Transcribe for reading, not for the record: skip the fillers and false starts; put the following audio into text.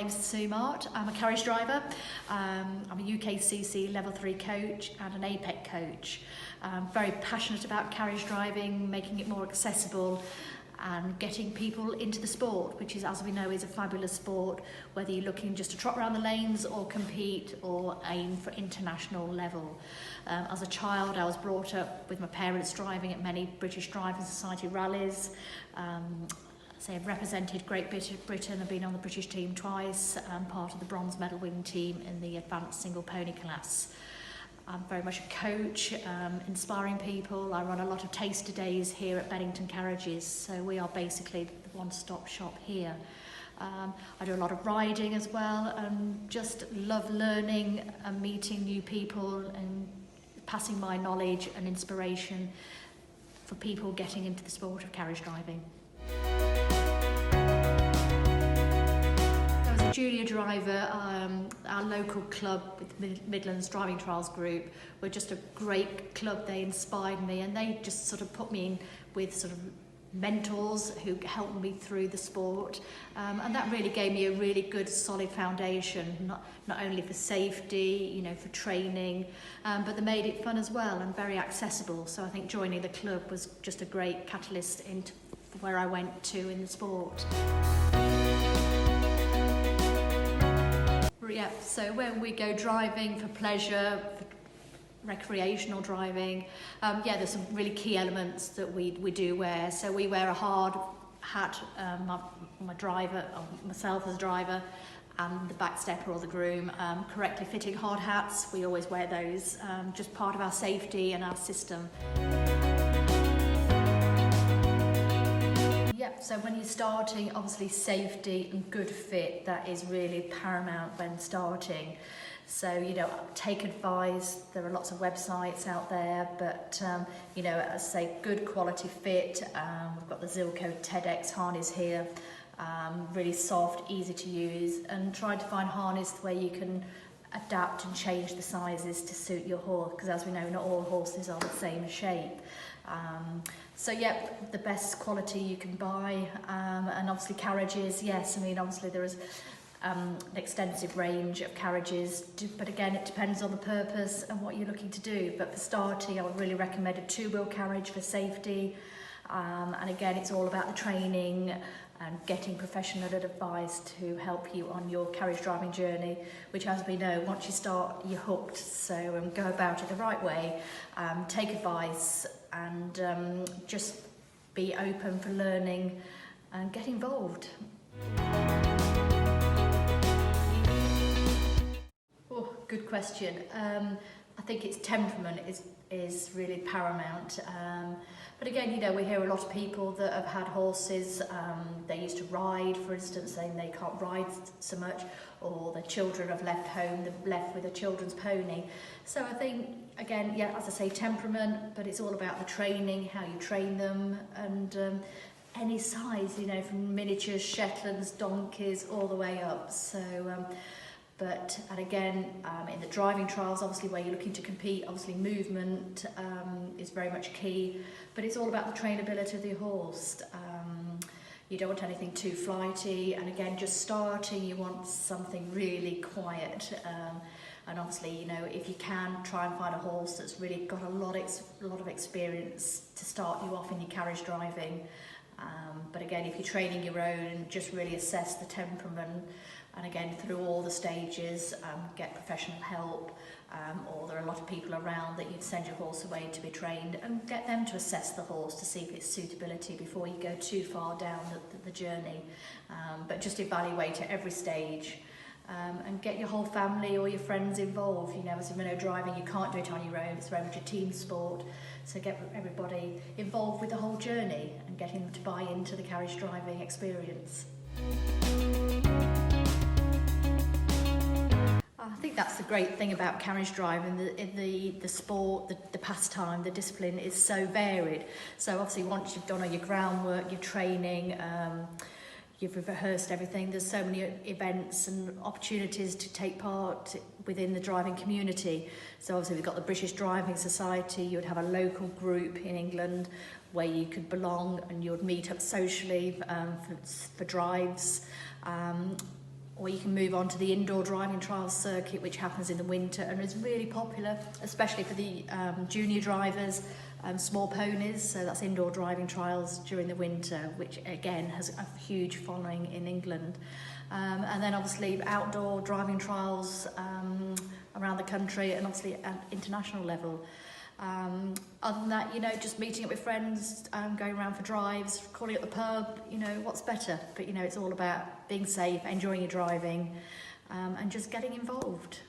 name's Sue Mart. I'm a carriage driver. I'm a UKCC level 3 coach and an APEC coach. I'm very passionate about carriage driving, making it more accessible and getting people into the sport, which is, as we know, is a fabulous sport, whether you're looking just to trot around the lanes or compete or aim for international level. As a child, I was brought up with my parents driving at many British Driving Society rallies. I've represented Great Britain. I've been on the British team twice, part of the bronze medal winning team in the advanced single pony class. I'm very much a coach, inspiring people. I run a lot of taster days here at Bennington Carriages, so we are basically the one-stop shop here. I do a lot of riding as well, and just love learning and meeting new people and passing my knowledge and inspiration for people getting into the sport of carriage driving. Junior driver, our local club with Midlands Driving Trials Group were just a great club. They inspired me and they just sort of put me in with sort of mentors who helped me through the sport, and that really gave me a really good solid foundation, not only for safety, for training, but they made it fun as well and very accessible. So I think joining the club was just a great catalyst into where I went to in the sport. Yeah, so when we go driving for pleasure, for recreational driving, there's some really key elements that we do wear. So we wear a hard hat, my driver, or myself as a driver, and the back stepper or the groom, correctly fitting hard hats. We always wear those, just part of our safety and our system. So when you're starting, obviously safety and good fit, that is really paramount when starting. So, take advice. There are lots of websites out there, but, as I say, good quality fit. We've got the Zilco TEDx harness here, really soft, easy to use, and try to find harness where you can adapt and change the sizes to suit your horse, because as we know, not all horses are the same shape. The best quality you can buy, and obviously carriages, yes, obviously there is an extensive range of carriages, but again it depends on the purpose and what you're looking to do. But for starting, I would really recommend a 2-wheel carriage for safety, and again it's all about the training and getting professional advice to help you on your carriage driving journey, which, as we know, once you start, you're hooked. So go about it the right way, take advice, and just be open for learning and get involved. Oh, good question. I think it's temperament is really paramount. But again, we hear a lot of people that have had horses, they used to ride, for instance, saying they can't ride so much, or their children have left home, they've left with a children's pony. So I think, again, as I say, temperament, but it's all about the training, how you train them, and any size, from miniatures, Shetlands, donkeys, all the way up. So, and again, in the driving trials, obviously where you're looking to compete, obviously movement is very much key, but it's all about the trainability of the horse. You don't want anything too flighty, and again, just starting, you want something really quiet. And obviously, if you can, try and find a horse that's really got a lot of experience to start you off in your carriage driving. But again, if you're training your own, just really assess the temperament, and again, through all the stages, get professional help, or there are a lot of people around that you'd send your horse away to be trained, and get them to assess the horse to see if it's suitability before you go too far down the journey. But just evaluate at every stage, and get your whole family or your friends involved. As we know, driving, you can't do it on your own. It's very much a team sport. So get everybody involved with the whole journey and getting them to buy into the carriage driving experience. I think that's the great thing about carriage driving. The sport, the pastime, the discipline is so varied. So obviously once you've done all your groundwork, your training, you've rehearsed everything, there's so many events and opportunities to take part within the driving community. So obviously we've got the British Driving Society. You would have a local group in England where you could belong, and you would meet up socially for drives. or you can move on to the indoor driving trials circuit, which happens in the winter and is really popular, especially for the junior drivers, small ponies. So that's indoor driving trials during the winter, which again has a huge following in England. And then obviously outdoor driving trials around the country, and obviously at international level. Other than that, you know, just meeting up with friends, going around for drives, calling at the pub, you know, what's better? But, you know, it's all about being safe, enjoying your driving, and just getting involved.